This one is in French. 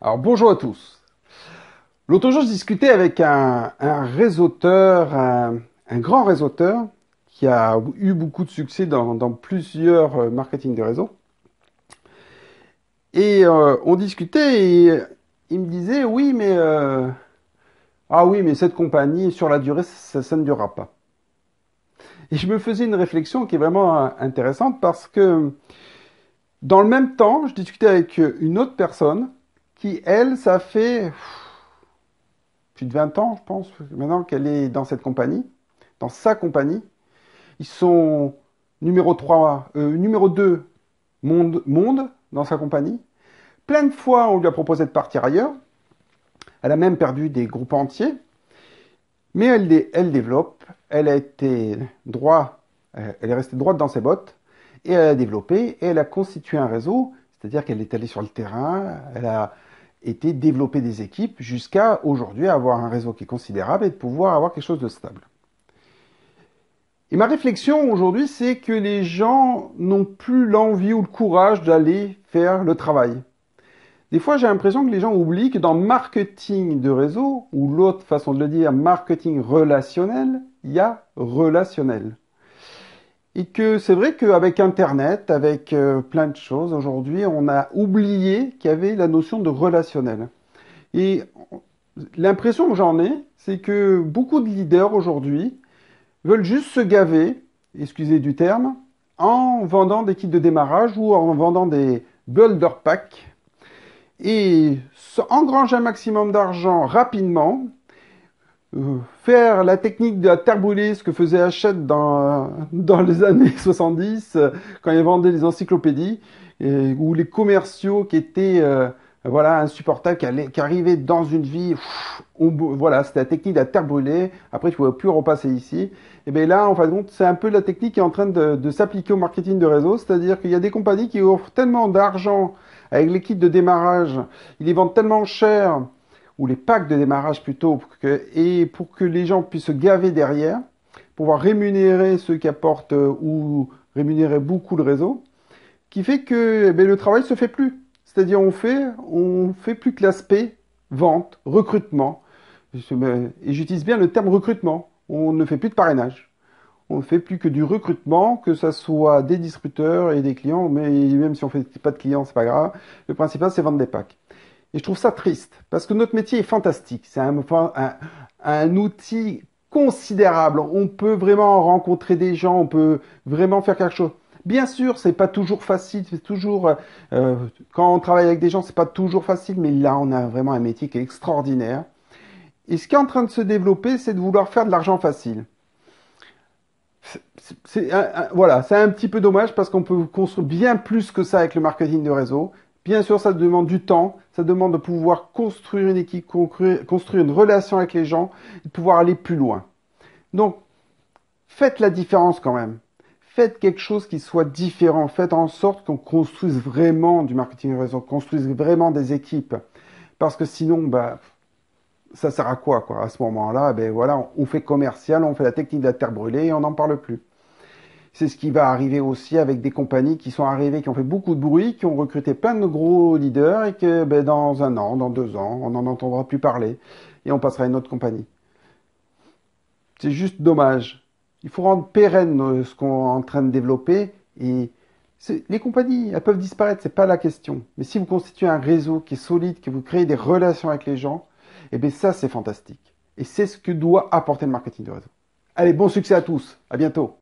Alors bonjour à tous. L'autre jour, je discutais avec un réseauteur, un grand réseauteur qui a eu beaucoup de succès dans plusieurs marketing de réseau. Et on discutait et il me disait oui mais cette compagnie sur la durée ça ne durera pas. Et je me faisais une réflexion qui est vraiment intéressante parce que dans le même temps, je discutais avec une autre personne qui elle ça fait plus de 20 ans, je pense, maintenant qu'elle est dans cette compagnie, dans sa compagnie. Ils sont numéro 3, numéro 2 monde dans sa compagnie. Plein de fois, on lui a proposé de partir ailleurs. Elle a même perdu des groupes entiers. Mais elle développe. Elle a été elle est restée droite dans ses bottes. Et elle a développé et elle a constitué un réseau. C'est-à-dire qu'elle est allée sur le terrain. Elle a été développer des équipes jusqu'à aujourd'hui avoir un réseau qui est considérable et de pouvoir avoir quelque chose de stable. Et ma réflexion aujourd'hui, c'est que les gens n'ont plus l'envie ou le courage d'aller faire le travail. Des fois, j'ai l'impression que les gens oublient que dans marketing de réseau, ou l'autre façon de le dire, marketing relationnel, il y a relationnel. Et que c'est vrai qu'avec Internet, avec plein de choses, aujourd'hui, on a oublié qu'il y avait la notion de relationnel. Et l'impression que j'en ai, c'est que beaucoup de leaders aujourd'hui veulent juste se gaver, excusez du terme, en vendant des kits de démarrage ou en vendant des builder packs et engranger un maximum d'argent rapidement, faire la technique de la terre brûlée, ce que faisait Hachette dans les années 70, quand ils vendaient les encyclopédies, ou les commerciaux qui étaient voilà, insupportables, qui arrivaient dans une vie, voilà, c'était la technique de la terre brûlée, après tu ne pouvais plus repasser ici. Et bien là, en fin de compte, c'est un peu la technique qui est en train de s'appliquer au marketing de réseau, c'est-à-dire qu'il y a des compagnies qui offrent tellement d'argent avec les kits de démarrage, ils les vendent tellement cher, ou les packs de démarrage plutôt, pour que les gens puissent se gaver derrière, pouvoir rémunérer ceux qui apportent ou rémunérer beaucoup le réseau, qui fait que le travail se fait plus. C'est-à-dire on fait plus que l'aspect vente, recrutement. Et j'utilise bien le terme recrutement. On ne fait plus de parrainage. On ne fait plus que du recrutement, que ce soit des distributeurs et des clients, mais même si on ne fait pas de clients, c'est pas grave. Le principal, c'est vendre des packs. Et je trouve ça triste, parce que notre métier est fantastique. C'est un outil considérable. On peut vraiment rencontrer des gens, on peut vraiment faire quelque chose. Bien sûr, c'est pas toujours facile, c'est toujours quand on travaille avec des gens, c'est pas toujours facile, mais là, on a vraiment un métier qui est extraordinaire. Et ce qui est en train de se développer, c'est de vouloir faire de l'argent facile. Voilà, c'est un petit peu dommage parce qu'on peut construire bien plus que ça avec le marketing de réseau. Bien sûr, ça demande du temps, ça demande de pouvoir construire une équipe, construire une relation avec les gens, et de pouvoir aller plus loin. Donc, faites la différence quand même. Faites quelque chose qui soit différent. Faites en sorte qu'on construise vraiment du marketing de réseau, qu'on construise vraiment des équipes. Parce que sinon, ça sert à quoi? À ce moment-là, voilà, on fait commercial, on fait la technique de la terre brûlée et on n'en parle plus. C'est ce qui va arriver aussi avec des compagnies qui sont arrivées, qui ont fait beaucoup de bruit, qui ont recruté plein de gros leaders et que dans un an, dans 2 ans, on n'en entendra plus parler et on passera à une autre compagnie. C'est juste dommage. Il faut rendre pérenne ce qu'on est en train de développer et les compagnies, elles peuvent disparaître, c'est pas la question. Mais si vous constituez un réseau qui est solide, que vous créez des relations avec les gens, ça c'est fantastique. Et c'est ce que doit apporter le marketing de réseau. Allez, bon succès à tous. À bientôt.